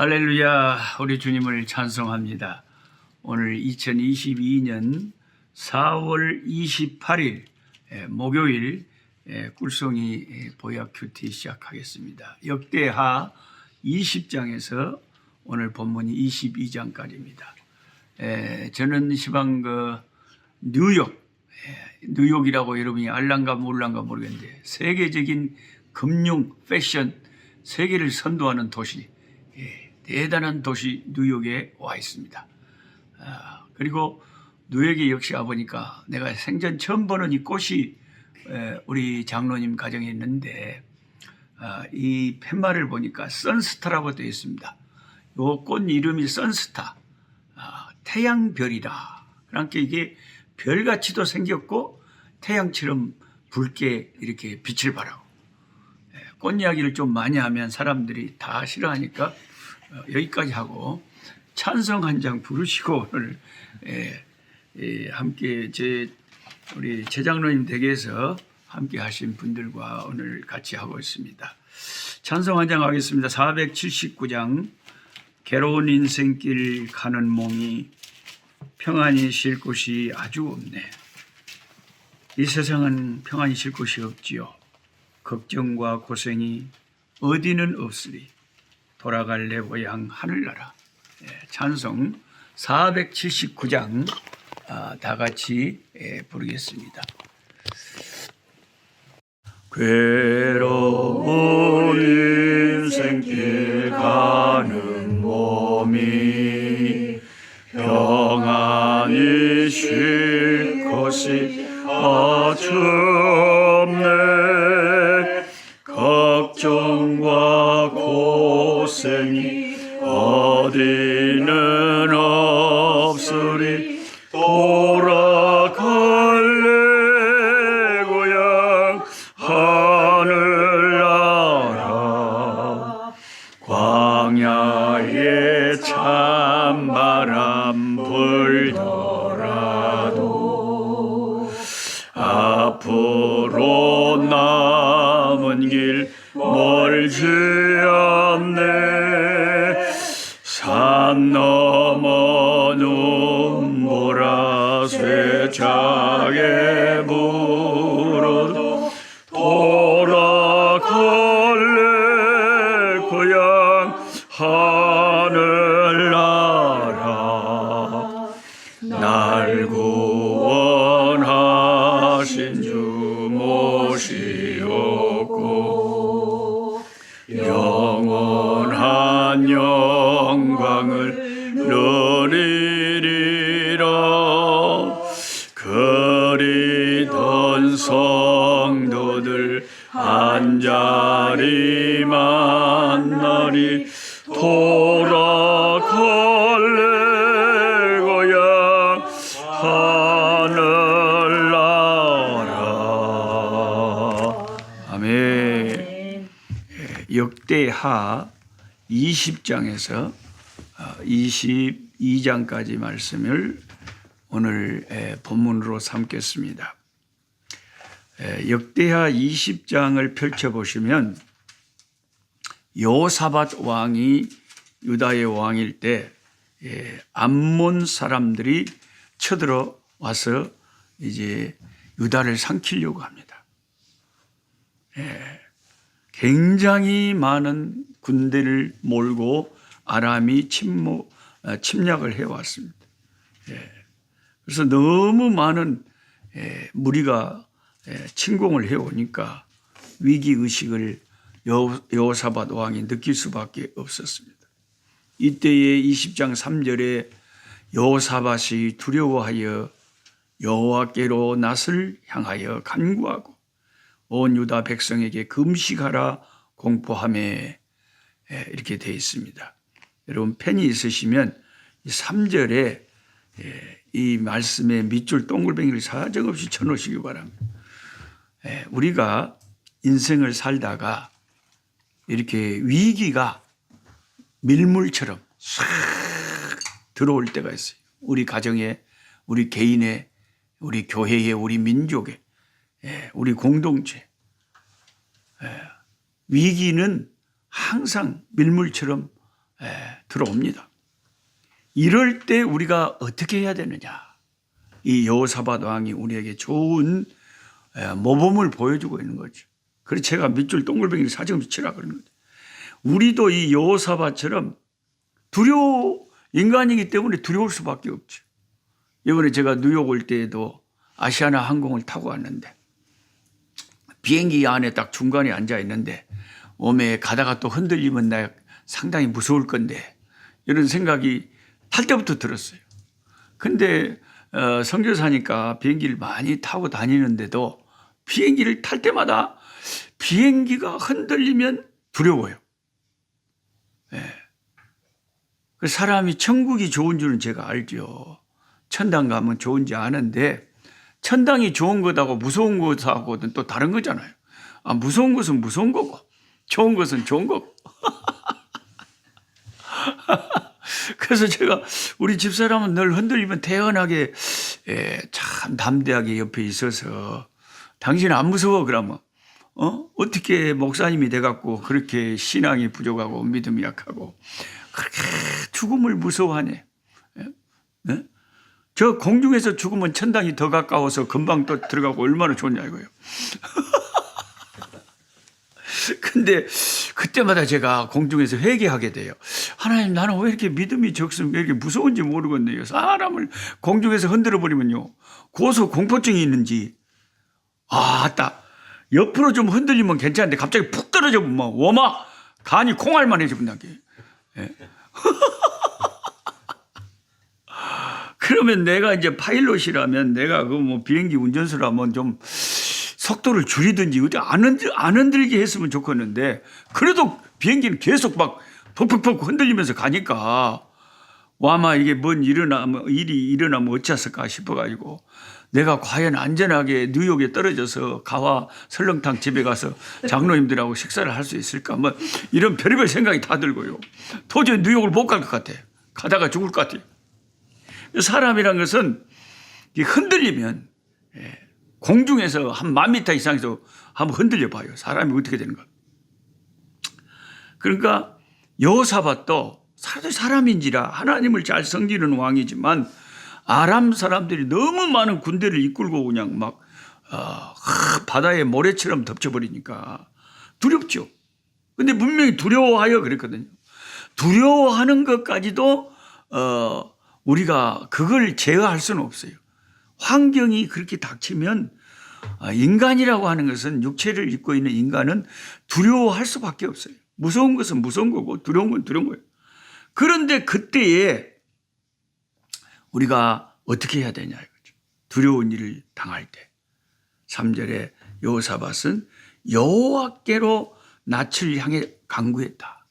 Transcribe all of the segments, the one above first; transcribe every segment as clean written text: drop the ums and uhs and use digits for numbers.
할렐루야, 우리 주님을 찬송합니다. 오늘 2022년 4월 28일 목요일 꿀송이 보약 큐티 시작하겠습니다. 역대하 20장에서 오늘 본문이 22장까지입니다. 저는 시방 뉴욕이라고 여러분이 알란가 몰란가 모르겠는데 세계적인 금융, 패션, 세계를 선도하는 도시, 대단한 도시 뉴욕에 와 있습니다. 그리고 뉴욕에 역시 와보니까 내가 생전 처음 보는 이 꽃이 우리 장로님 가정에 있는데 이 팻말을 보니까 선스타라고 되어 있습니다. 이 꽃 이름이 선스타, 태양별이다. 그러니까 이게 별같이도 생겼고 태양처럼 붉게 이렇게 빛을 발하고, 꽃 이야기를 좀 많이 하면 사람들이 다 싫어하니까 여기까지 하고 찬송 한 장 부르시고 오늘 함께 우리 제장로님 댁에서 함께 하신 분들과 오늘 같이 하고 있습니다. 찬송 한 장 하겠습니다. 479장. 괴로운 인생길 가는 몸이 평안히 쉴 곳이 아주 없네. 이 세상은 평안히 쉴 곳이 없지요. 걱정과 고생이 어디는 없으리. 돌아갈 내 고향 하늘나라. 찬송 479장 다 같이 부르겠습니다. 괴로운 인생길 가는 몸이 평안히 쉴 곳이 아주 없네. 걱정과 고생이 어디는 없으리. 돌아갈래 고향 하늘나라. 광야에 찬바람 불더라도 앞으로 남은 길 멀지 않네. 산 넘어 눈보라 쇠창에 불어도 돌아갈래 고향 하늘나라. 날 구원하신 주 모시옵고 영원한 영광을 누리리라. 그리던 성도들 한자리 만나리. 돌아갈래 고향 하늘나라. 아멘. 역대하 20장에서 22장까지 말씀을 오늘 본문으로 삼겠습니다. 역대하 20장을 펼쳐보시면 여호사밧 왕이 유다의 왕일 때 암몬 사람들이 쳐들어와서 이제 유다를 삼키려고 합니다. 굉장히 많은 군대를 몰고 아람이 침략을 해왔습니다. 그래서 너무 많은 무리가 침공을 해오니까 위기의식을 여호사밧 왕이 느낄 수밖에 없었습니다. 이때에 20장 3절에 여호사밧이 두려워하여 여호와께로 낯을 향하여 간구하고 온 유다 백성에게 금식하라 공포하며 이렇게 되어 있습니다. 여러분 펜이 있으시면 3절에 이 말씀의 밑줄 동글뱅이를 사정없이 쳐놓으시기 바랍니다. 우리가 인생을 살다가 이렇게 위기가 밀물처럼 싹 들어올 때가 있어요. 우리 가정에, 우리 개인에, 우리 교회에, 우리 민족에, 우리 공동체. 위기는 항상 밀물처럼 들어옵니다. 이럴 때 우리가 어떻게 해야 되느냐. 이 여호사밧 왕이 우리에게 좋은 모범을 보여주고 있는 거죠. 그래서 제가 밑줄 동글뱅이를 사정없이 치라 그러는 거죠. 우리도 이 여호사밧처럼 인간이기 때문에 두려울 수밖에 없죠. 이번에 제가 뉴욕 올 때에도 아시아나 항공을 타고 왔는데 비행기 안에 딱 중간에 앉아 있는데 몸에 가다가 또 흔들리면 나 상당히 무서울 건데 이런 생각이 탈 때부터 들었어요. 근데 선교사니까 비행기를 많이 타고 다니는데도 비행기를 탈 때마다 비행기가 흔들리면 두려워요. 그 사람이 천국이 좋은 줄은 제가 알죠. 천당 가면 좋은지 아는데 천당이 좋은 것하고 무서운 것하고는 또 다른 거잖아요. 무서운 것은 무서운 거고 좋은 것은 좋은 거고. 그래서 제가 우리 집사람은 늘 흔들리면 태연하게 참 담대하게 옆에 있어서 당신 안 무서워 그러면 어떻게 목사님이 돼갖고 그렇게 신앙이 부족하고 믿음이 약하고 그렇게 죽음을 무서워하네. 네? 저 공중에서 죽으면 천당이 더 가까워서 금방 또 들어가고 얼마나 좋냐 이거예요. 근데 그때마다 제가 공중에서 회개하게 돼요. 하나님 나는 왜 이렇게 믿음이 적으면 왜 이렇게 무서운지 모르겠네요. 사람을 공중에서 흔들어 버리면요. 고소 공포증이 있는지 아따 옆으로 좀 흔들리면 괜찮은데 갑자기 푹 떨어져 보면 워마 간이 콩알만해져 본다게. 예. 그러면 내가 이제 파일럿이라면 내가 그 뭐 비행기 운전수라면 좀 속도를 줄이든지 어디 안 흔들게 했으면 좋겠는데 그래도 비행기는 계속 막 퍽퍽퍽 흔들리면서 가니까 와마 이게 일이 일어나면 어찌했을까 싶어가지고 내가 과연 안전하게 뉴욕에 떨어져서 가와 설렁탕 집에 가서 장로님들하고 식사를 할 수 있을까 뭐 이런 별의별 생각이 다 들고요. 도저히 뉴욕을 못 갈 것 같아. 가다가 죽을 것 같아요. 사람이란 것은 흔들리면 공중에서 한 10,000m 이상에서 한번 흔들려 봐요. 사람이 어떻게 되는가. 그러니까 여호사밧도 사람인지라 하나님을 잘 섬기는 왕이지만 아람 사람들이 너무 많은 군대를 이끌고 그냥 막 바다에 모래처럼 덮쳐버리니까 두렵죠. 근데 분명히 두려워하여 그랬거든요. 두려워하는 것까지도 우리가 그걸 제어할 수는 없어요. 환경이 그렇게 닥치면 인간이라고 하는 것은 육체를 입고 있는 인간은 두려워할 수밖에 없어요. 무서운 것은 무서운 거고 두려운 건 두려운 거예요. 그런데 그때에 우리가 어떻게 해야 되냐 이거죠. 두려운 일을 당할 때 3절에 여호사밧은 여호와께로 낯을 향해 간구했다.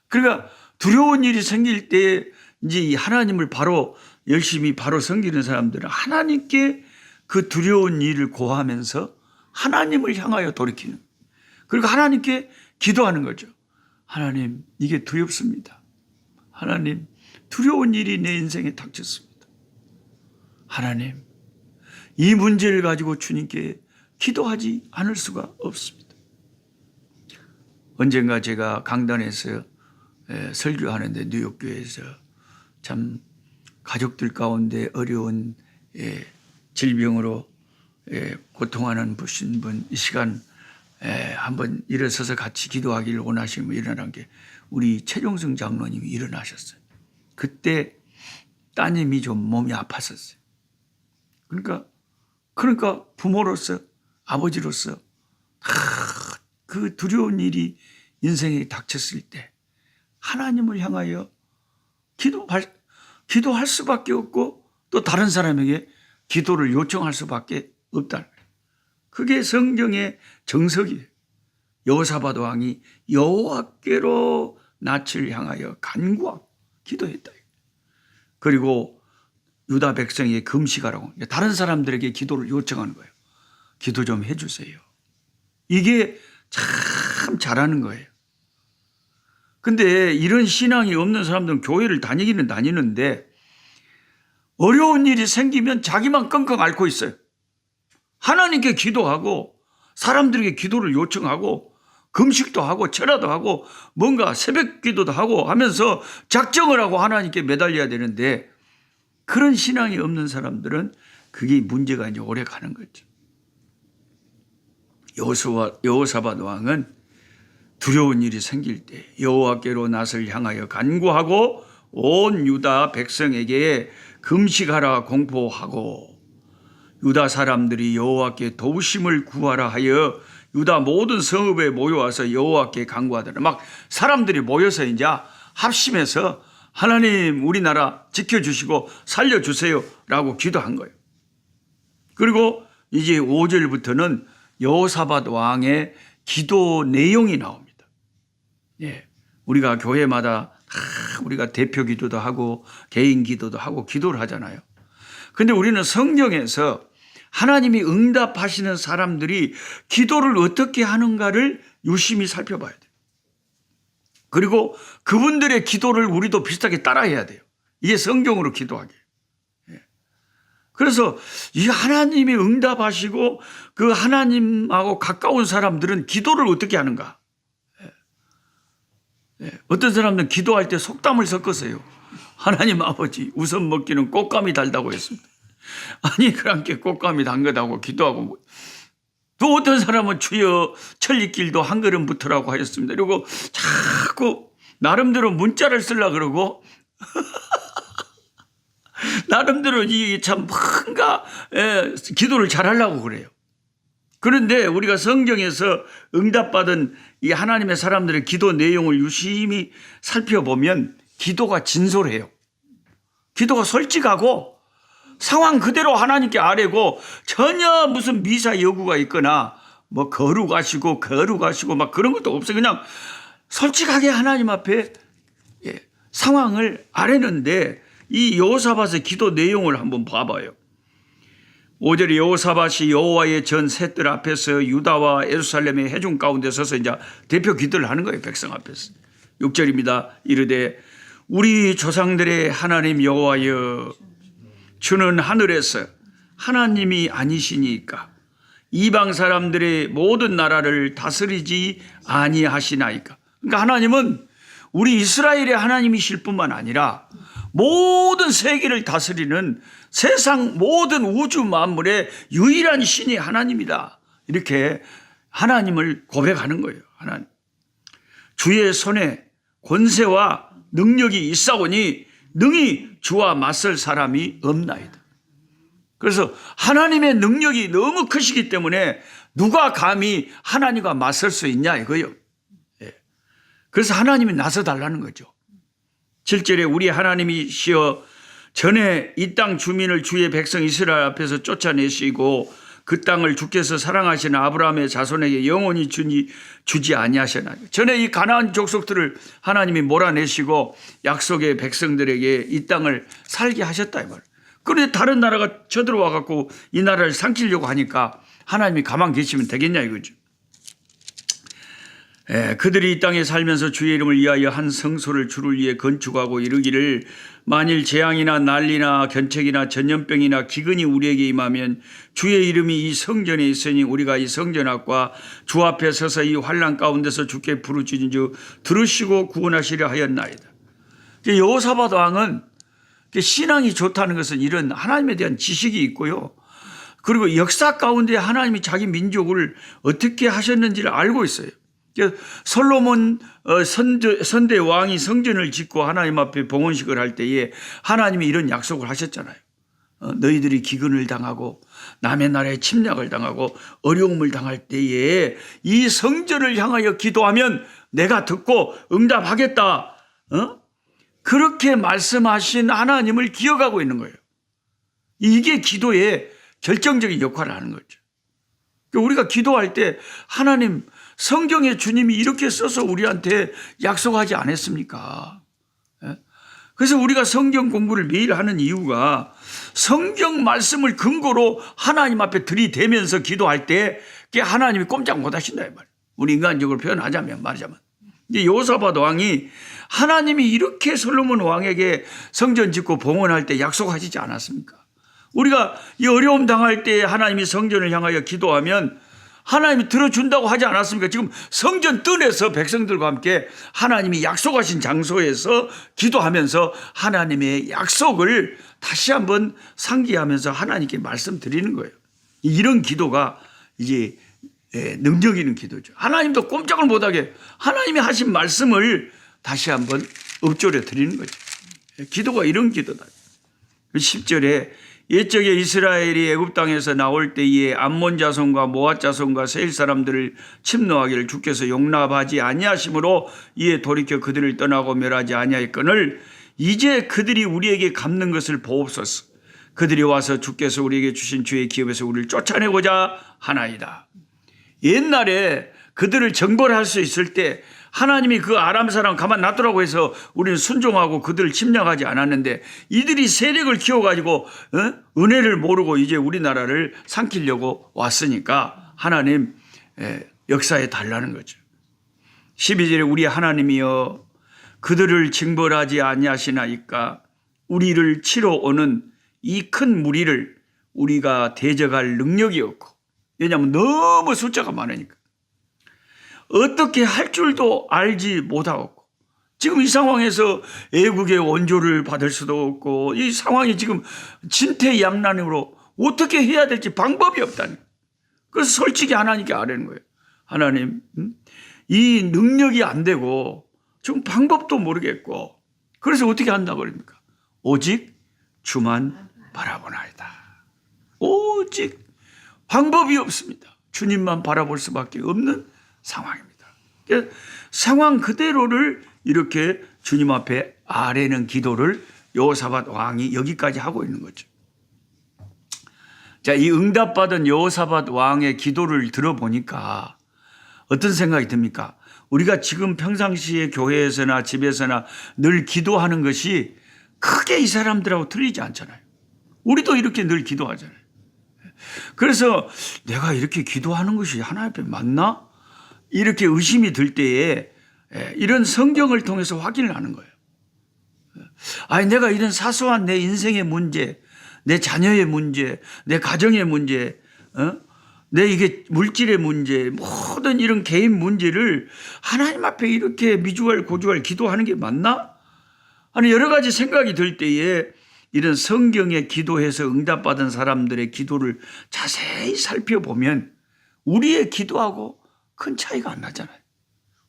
그러니까 두려운 일이 생길 때 이제 하나님을 열심히 섬기는 사람들은 하나님께 그 두려운 일을 고하면서 하나님을 향하여 돌이키는. 그리고 하나님께 기도하는 거죠. 하나님, 이게 두렵습니다. 하나님, 두려운 일이 내 인생에 닥쳤습니다. 하나님, 이 문제를 가지고 주님께 기도하지 않을 수가 없습니다. 언젠가 제가 강단에서 설교하는데 뉴욕교회에서 참 가족들 가운데 어려운 질병으로 고통하는 분 이 시간 한번 일어서서 같이 기도하기를 원하시면 일어난 게 우리 최종성 장로님이 일어나셨어요. 그때 따님이 좀 몸이 아팠었어요. 그러니까 부모로서 아버지로서 그 두려운 일이 인생에 닥쳤을 때 하나님을 향하여 기도할 수밖에 없고 또 다른 사람에게 기도를 요청할 수밖에 없다. 그게 성경의 정석이에요. 여호사밧 왕이 여호와께로 낯을 향하여 간구하고 기도했다. 그리고 유다 백성에게 금식하라고 다른 사람들에게 기도를 요청하는 거예요. 기도 좀 해주세요. 이게 참 잘하는 거예요. 근데 이런 신앙이 없는 사람들은 교회를 다니기는 다니는데 어려운 일이 생기면 자기만 끙끙 앓고 있어요. 하나님께 기도하고 사람들에게 기도를 요청하고 금식도 하고 철야도 하고 뭔가 새벽 기도도 하고 하면서 작정을 하고 하나님께 매달려야 되는데 그런 신앙이 없는 사람들은 그게 문제가 이제 오래 가는 거죠. 여호사밧 왕은 두려운 일이 생길 때 여호와께로 낯을 향하여 간구하고 온 유다 백성에게 금식하라 공포하고 유다 사람들이 여호와께 도우심을 구하라 하여 유다 모든 성읍에 모여와서 여호와께 간구하더라. 막 사람들이 모여서 이제 합심해서 하나님 우리나라 지켜주시고 살려주세요 라고 기도한 거예요. 그리고 이제 5절부터는 여호사밧 왕의 기도 내용이 나옵니다. 예, 우리가 교회마다 우리가 대표 기도도 하고 개인 기도도 하고 기도를 하잖아요. 근데 우리는 성경에서 하나님이 응답하시는 사람들이 기도를 어떻게 하는가를 유심히 살펴봐야 돼요. 그리고 그분들의 기도를 우리도 비슷하게 따라해야 돼요. 이게 성경으로 기도하게. 그래서 이 하나님이 응답하시고 그 하나님하고 가까운 사람들은 기도를 어떻게 하는가? 어떤 사람들은 기도할 때 속담을 섞었어요. 하나님 아버지 우선 먹기는 꽃감이 달다고 했습니다. 아니 그렇게 꽃감이 단 거다고 기도하고 또 어떤 사람은 주여 천리길도 한 걸음 붙으라고 하였습니다. 그리고 자꾸 나름대로 문자를 쓰려고 그러고 나름대로 참 뭔가 기도를 잘하려고 그래요. 그런데 우리가 성경에서 응답받은 이 하나님의 사람들의 기도 내용을 유심히 살펴보면 기도가 진솔해요. 기도가 솔직하고 상황 그대로 하나님께 아뢰고 전혀 무슨 미사 여구가 있거나 뭐 거룩하시고 막 그런 것도 없어요. 그냥 솔직하게 하나님 앞에 상황을 아뢰는데 이 여호사밧의 기도 내용을 한번 봐봐요. 5절에 여호사밧이 여호와의 전 셋들 앞에서 유다와 예루살렘의 회중 가운데 서서 이제 대표 기도를 하는 거예요. 백성 앞에서. 6절입니다. 이르되 우리 조상들의 하나님 여호와여 주는 하늘에서 하나님이 아니시니까 이방 사람들의 모든 나라를 다스리지 아니하시나이까. 그러니까 하나님은 우리 이스라엘의 하나님이실 뿐만 아니라 모든 세계를 다스리는 세상 모든 우주 만물의 유일한 신이 하나님이다. 이렇게 하나님을 고백하는 거예요. 하나님. 주의 손에 권세와 능력이 있사오니 능히 주와 맞설 사람이 없나이다. 그래서 하나님의 능력이 너무 크시기 때문에 누가 감히 하나님과 맞설 수 있냐 이거예요. 그래서 하나님이 나서달라는 거죠. 7절에 우리 하나님이시여 전에 이 땅 주민을 주의 백성 이스라엘 앞에서 쫓아내시고 그 땅을 주께서 사랑하시는 아브라함의 자손에게 영원히 주지 아니하셨나요? 전에 이 가나안 족속들을 하나님이 몰아내시고 약속의 백성들에게 이 땅을 살게 하셨다 이 말이에요. 그런데 다른 나라가 쳐들어와 갖고 이 나라를 삼키려고 하니까 하나님이 가만 계시면 되겠냐 이거죠. 그들이 이 땅에 살면서 주의 이름을 위하여 한 성소를 주를 위해 건축하고 이르기를 만일 재앙이나 난리나 견책이나 전염병이나 기근이 우리에게 임하면 주의 이름이 이 성전에 있으니 우리가 이 성전 앞과 주 앞에 서서 이 환난 가운데서 주께 부르짖은 주 들으시고 구원하시려 하였나이다. 여호사밧 왕은 신앙이 좋다는 것은 이런 하나님에 대한 지식이 있고요. 그리고 역사 가운데 하나님이 자기 민족을 어떻게 하셨는지를 알고 있어요. 솔로몬 선대 왕이 성전을 짓고 하나님 앞에 봉헌식을 할 때에 하나님이 이런 약속을 하셨잖아요. 너희들이 기근을 당하고 남의 나라에 침략을 당하고 어려움을 당할 때에 이 성전을 향하여 기도하면 내가 듣고 응답하겠다. 그렇게 말씀하신 하나님을 기억하고 있는 거예요. 이게 기도의 결정적인 역할을 하는 거죠. 우리가 기도할 때 하나님 성경에 주님이 이렇게 써서 우리한테 약속하지 않았습니까? 그래서 우리가 성경 공부를 매일 하는 이유가 성경 말씀을 근거로 하나님 앞에 들이대면서 기도할 때 하나님이 꼼짝 못 하신다 이 말이에요. 우리 인간적으로 말하자면 여호사밧 왕이 하나님이 이렇게 솔로몬 왕에게 성전 짓고 봉헌할 때 약속하시지 않았습니까? 우리가 이 어려움 당할 때 하나님이 성전을 향하여 기도하면 하나님이 들어준다고 하지 않았습니까? 지금 성전 뜰에서 백성들과 함께 하나님이 약속하신 장소에서 기도하면서 하나님의 약속을 다시 한번 상기하면서 하나님께 말씀드리는 거예요. 이런 기도가 이제 능력 있는 기도죠. 하나님도 꼼짝을 못하게 하나님이 하신 말씀을 다시 한번 읊조려 드리는 거죠. 기도가 이런 기도다. 10절에 옛적에 이스라엘이 애굽 땅에서 나올 때에 암몬 자손과 모압 자손과 세일 사람들을 침노하기를 주께서 용납하지 아니하심으로 이에 돌이켜 그들을 떠나고 멸하지 아니하였거늘 이제 그들이 우리에게 갚는 것을 보옵소서. 그들이 와서 주께서 우리에게 주신 주의 기업에서 우리를 쫓아내고자 하나이다. 옛날에 그들을 정벌할 수 있을 때 하나님이 그 아람 사람 가만 놔두라고 해서 우리는 순종하고 그들을 침략하지 않았는데 이들이 세력을 키워가지고 은혜를 모르고 이제 우리나라를 삼키려고 왔으니까 하나님 역사에 달라는 거죠. 12절에 우리 하나님이여 그들을 징벌하지 아니하시나이까 우리를 치러 오는 이 큰 무리를 우리가 대적할 능력이 없고 왜냐하면 너무 숫자가 많으니까 어떻게 할 줄도 알지 못하고 지금 이 상황에서 애국의 원조를 받을 수도 없고 이 상황이 지금 진퇴양난으로 어떻게 해야 될지 방법이 없다니. 그래서 솔직히 하나님께 아뢰는 거예요. 하나님 이 능력이 안 되고 지금 방법도 모르겠고 그래서 어떻게 한다고 그럽니까? 오직 주만 바라보나이다. 오직 방법이 없습니다. 주님만 바라볼 수밖에 없는 상황입니다. 상황 그대로를 이렇게 주님 앞에 아뢰는 기도를 여호사밧 왕이 여기까지 하고 있는 거죠. 자, 이 응답받은 여호사밧 왕의 기도를 들어보니까 어떤 생각이 듭니까? 우리가 지금 평상시에 교회에서나 집에서나 늘 기도하는 것이 크게 이 사람들하고 틀리지 않잖아요. 우리도 이렇게 늘 기도하잖아요. 그래서 내가 이렇게 기도하는 것이 하나님 앞에 맞나? 이렇게 의심이 들 때에 이런 성경을 통해서 확인을 하는 거예요. 아니 내가 이런 사소한 내 인생의 문제, 내 자녀의 문제, 내 가정의 문제, 내 이게 물질의 문제, 모든 이런 개인 문제를 하나님 앞에 이렇게 미주알 고주알 기도하는 게 맞나? 아니 여러 가지 생각이 들 때에 이런 성경에 기도해서 응답받은 사람들의 기도를 자세히 살펴보면 우리의 기도하고 큰 차이가 안 나잖아요.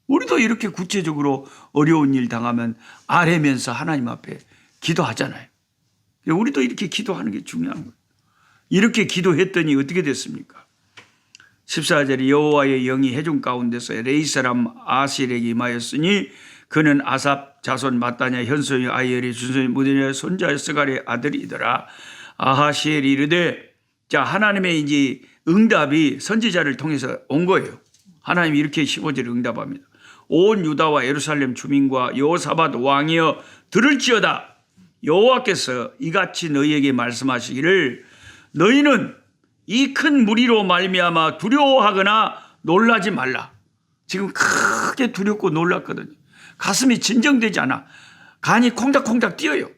우리도 이렇게 구체적으로 어려운 일 당하면 아뢰면서 하나님 앞에 기도하잖아요. 우리도 이렇게 기도하는 게 중요한 거예요. 이렇게 기도했더니 어떻게 됐습니까? 14절에 여호와의 영이 회중 가운데서 레이 사람 아실에게 임하였으니 그는 아삽 자손 마따냐 현손이 아이엘이 준손이 무디냐 손자 스갈의 아들이더라. 아하시엘이 이르되 자 하나님의 이제 응답이 선지자를 통해서 온 거예요. 하나님이 이렇게 15절에 응답합니다. 온 유다와 예루살렘 주민과 여호사밧 왕이여 들을지어다. 여호와께서 이같이 너희에게 말씀하시기를 너희는 이 큰 무리로 말미암아 두려워하거나 놀라지 말라. 지금 크게 두렵고 놀랐거든요. 가슴이 진정되지 않아. 간이 콩닥콩닥 뛰어요.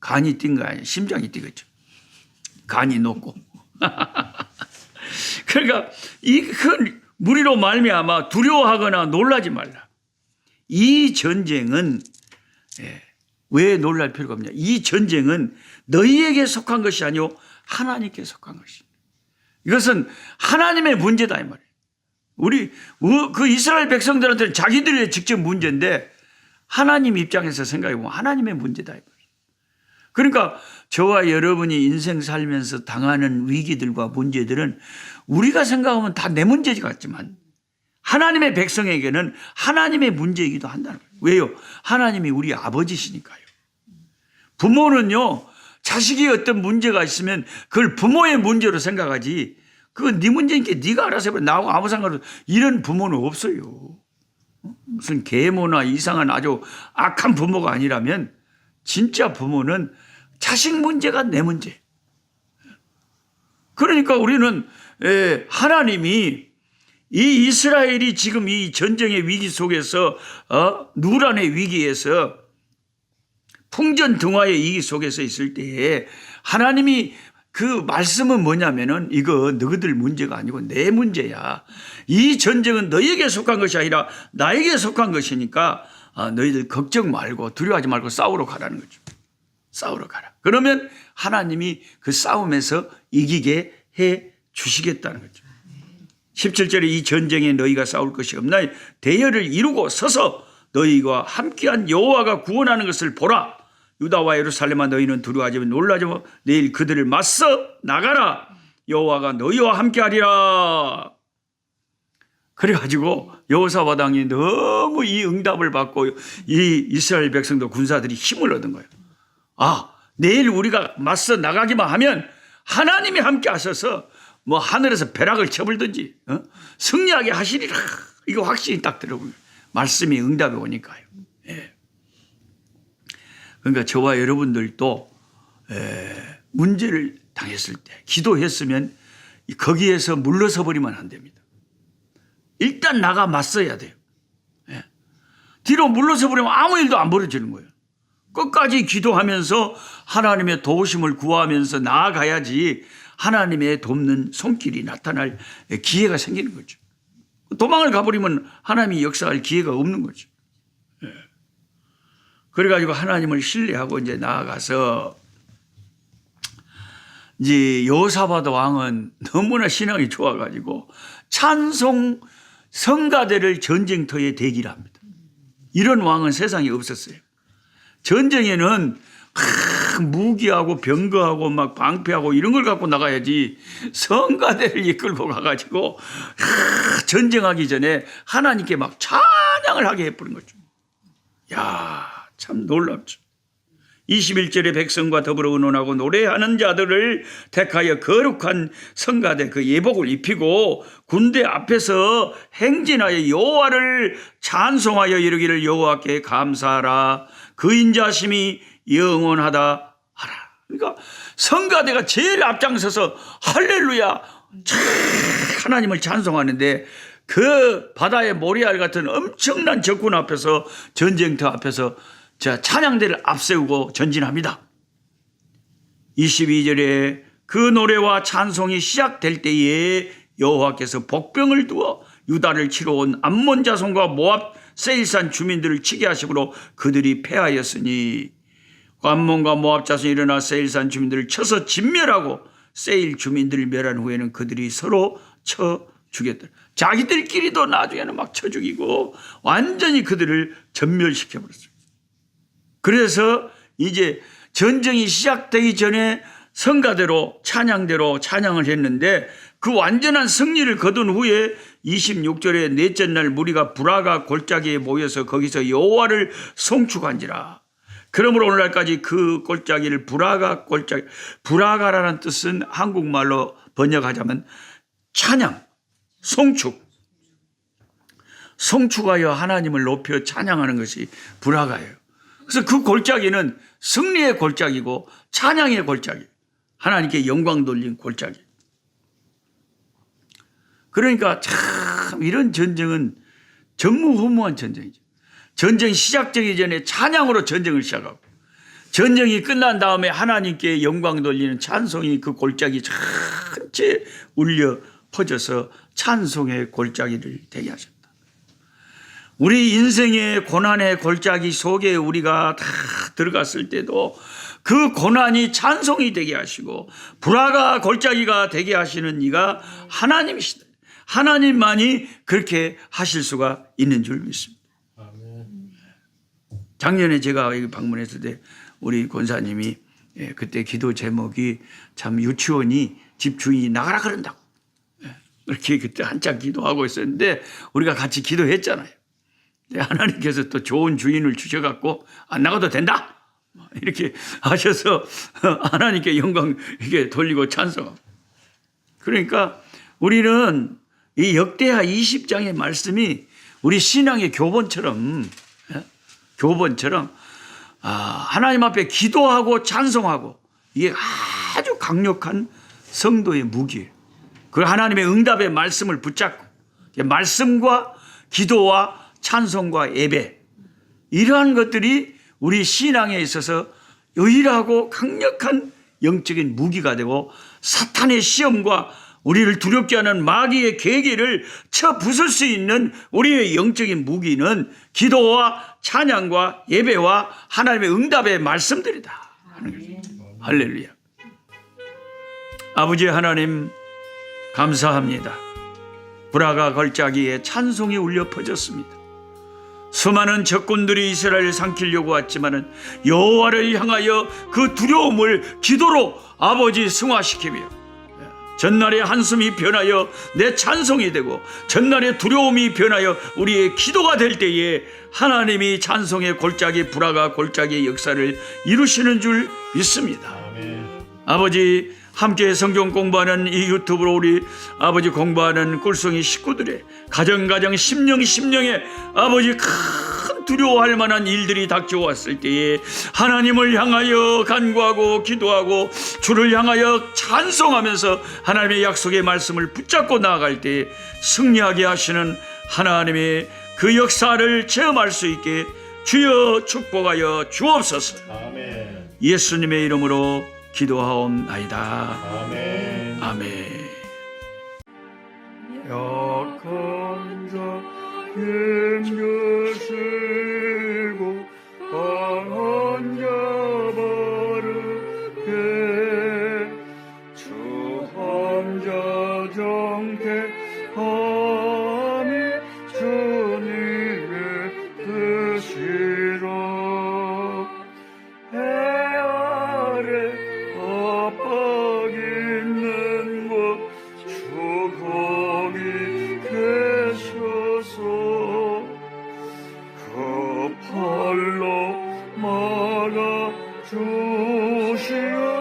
간이 뛴 거 아니에요. 심장이 뛰겠죠. 간이 높고. 그러니까 이 큰 무리로 말미암아 두려워하거나 놀라지 말라. 이 전쟁은 왜 놀랄 필요가 없냐. 이 전쟁은 너희에게 속한 것이 아니오 하나님께 속한 것입니다. 이것은 하나님의 문제다 이 말이에요. 우리 그 이스라엘 백성들한테는 자기들의 직접 문제인데 하나님 입장에서 생각해 보면 하나님의 문제다 이 말이에요. 그러니까 저와 여러분이 인생 살면서 당하는 위기들과 문제들은 우리가 생각하면 다 내 문제 같지만 하나님의 백성에게는 하나님의 문제이기도 한다는 거예요. 왜요? 하나님이 우리 아버지시니까요. 부모는요, 자식이 어떤 문제가 있으면 그걸 부모의 문제로 생각하지 그건 네 문제니까 네가 알아서 해봐. 나하고 아무 상관없어. 이런 부모는 없어요. 무슨 계모나 이상한 아주 악한 부모가 아니라면 진짜 부모는 자식 문제가 내 문제. 그러니까 우리는 하나님이 이 이스라엘이 지금 이 전쟁의 위기 속에서 누란의 위기에서 풍전등화의 위기 속에서 있을 때에 하나님이 그 말씀은 뭐냐면은 이거 너희들 문제가 아니고 내 문제야. 이 전쟁은 너희에게 속한 것이 아니라 나에게 속한 것이니까 너희들 걱정 말고 두려워하지 말고 싸우러 가라는 거죠. 싸우러 가라. 그러면 하나님이 그 싸움에서 이기게 해 주시겠다는 거죠. 17절에 이 전쟁에 너희가 싸울 것이 없나니 대열을 이루고 서서 너희와 함께한 여호와가 구원하는 것을 보라. 유다와 예루살렘아 너희는 두려워하지 놀라지 마. 내일 그들을 맞서 나가라. 여호와가 너희와 함께하리라. 그래가지고 여호사밧 왕이 너무 이 응답을 받고 이 이스라엘 백성도 군사들이 힘을 얻은 거예요. 내일 우리가 맞서 나가기만 하면 하나님이 함께 하셔서 뭐 하늘에서 벼락을 쳐불든지 승리하게 하시리라. 이거 확신이 딱 들어오는 말씀이 응답이 오니까요. 예. 그러니까 저와 여러분들도 문제를 당했을 때 기도했으면 거기에서 물러서 버리면 안 됩니다. 일단 나가 맞서야 돼요. 예. 뒤로 물러서 버리면 아무 일도 안 벌어지는 거예요. 끝까지 기도하면서 하나님의 도우심을 구하면서 나아가야지 하나님의 돕는 손길이 나타날 기회가 생기는 거죠. 도망을 가버리면 하나님이 역사할 기회가 없는 거죠. 예. 그래가지고 하나님을 신뢰하고 이제 나아가서 이제 여호사밧 왕은 너무나 신앙이 좋아가지고 찬송 성가대를 전쟁터에 대기를 합니다. 이런 왕은 세상에 없었어요. 전쟁에는 무기하고 병거하고 막 방패하고 이런 걸 갖고 나가야지 성가대를 이끌고 가가지고 전쟁하기 전에 하나님께 막 찬양을 하게 해버린 거죠. 야, 참 놀랍죠. 21절에 백성과 더불어 의논하고 노래하는 자들을 택하여 거룩한 성가대 그 예복을 입히고 군대 앞에서 행진하여 여호와를 찬송하여 이르기를 여호와께 감사하라. 그 인자심이 영원하다 하라. 그러니까 성가대가 제일 앞장서서 할렐루야 하나님을 찬송하는데 그 바다의 모리알 같은 엄청난 적군 앞에서 전쟁터 앞에서 찬양대를 앞세우고 전진합니다. 22절에 그 노래와 찬송이 시작될 때에 여호와께서 복병을 두어 유다를 치러 온 암몬 자손과 모압 세일산 주민들을 치게 하심으로 그들이 패하였으니 암몬과 모압 자손이 일어나 세일산 주민들을 쳐서 진멸하고 세일 주민들을 멸한 후에는 그들이 서로 쳐 죽였다. 자기들끼리도 나중에는 막 쳐 죽이고 완전히 그들을 전멸시켜버렸어요. 그래서 이제 전쟁이 시작되기 전에 성가대로 찬양대로 찬양을 했는데 그 완전한 승리를 거둔 후에 26절에 넷째 날 무리가 브라가 골짜기에 모여서 거기서 여호와를 송축한지라. 그러므로 오늘날까지 그 골짜기를 브라가 골짜기, 브라가라는 뜻은 한국말로 번역하자면 찬양, 송축. 송축하여 하나님을 높여 찬양하는 것이 브라가예요. 그래서 그 골짜기는 승리의 골짜기고 찬양의 골짜기, 하나님께 영광 돌린 골짜기. 그러니까 참 이런 전쟁은 전무후무한 전쟁이죠. 전쟁 시작되기 전에 찬양으로 전쟁을 시작하고 전쟁이 끝난 다음에 하나님께 영광 돌리는 찬송이 그 골짜기 전체 울려 퍼져서 찬송의 골짜기를 되게 하셨다. 우리 인생의 고난의 골짜기 속에 우리가 다 들어갔을 때도 그 고난이 찬송이 되게 하시고 브라가 골짜기가 되게 하시는 이가 하나님이시다. 하나님만이 그렇게 하실 수가 있는 줄 믿습니다. 작년에 제가 여기 방문했을 때 우리 권사님이 그때 기도 제목이 참 유치원이 집 주인이 나가라 그런다고 그렇게 그때 한참 기도하고 있었는데 우리가 같이 기도했잖아요. 하나님께서 또 좋은 주인을 주셔갖고 안 나가도 된다 이렇게 하셔서 하나님께 영광 이렇게 돌리고 찬송하고. 그러니까 우리는 이 역대하 20장의 말씀이 우리 신앙의 교본처럼 하나님 앞에 기도하고 찬송하고 이게 아주 강력한 성도의 무기예요. 그 하나님의 응답의 말씀을 붙잡고 말씀과 기도와 찬송과 예배, 이러한 것들이 우리 신앙에 있어서 유일하고 강력한 영적인 무기가 되고 사탄의 시험과 우리를 두렵게 하는 마귀의 계계를 쳐 부술 수 있는 우리의 영적인 무기는 기도와 찬양과 예배와 하나님의 응답의 말씀들이다. 할렐루야. 아버지 하나님 감사합니다. 브라가 걸짜기에 찬송이 울려 퍼졌습니다. 수많은 적군들이 이스라엘을 삼키려고 왔지만은 여호와를 향하여 그 두려움을 기도로 아버지 승화시키며 전날의 한숨이 변하여 내 찬송이 되고 전날의 두려움이 변하여 우리의 기도가 될 때에 하나님이 찬송의 골짜기 브라가 골짜기의 역사를 이루시는 줄 믿습니다. 아멘. 아버지 함께 성경 공부하는 이 유튜브로 우리 아버지 공부하는 꿀송이 식구들의 가정 심령에 아버지 큰 두려워할 만한 일들이 닥쳐왔을 때에 하나님을 향하여 간구하고 기도하고 주를 향하여 찬송하면서 하나님의 약속의 말씀을 붙잡고 나아갈 때에 승리하게 하시는 하나님의 그 역사를 체험할 수 있게 주여 축복하여 주옵소서. 아멘. 예수님의 이름으로 기도하옵나이다. 아멘. 아멘. 약한 자 힘주시고 강한 자 바르게 주한 자 정케함이 주님의 뜻이라. 해 아래 압박 있는 곳 주 거기 계셔서 그 팔로 막아 주시오.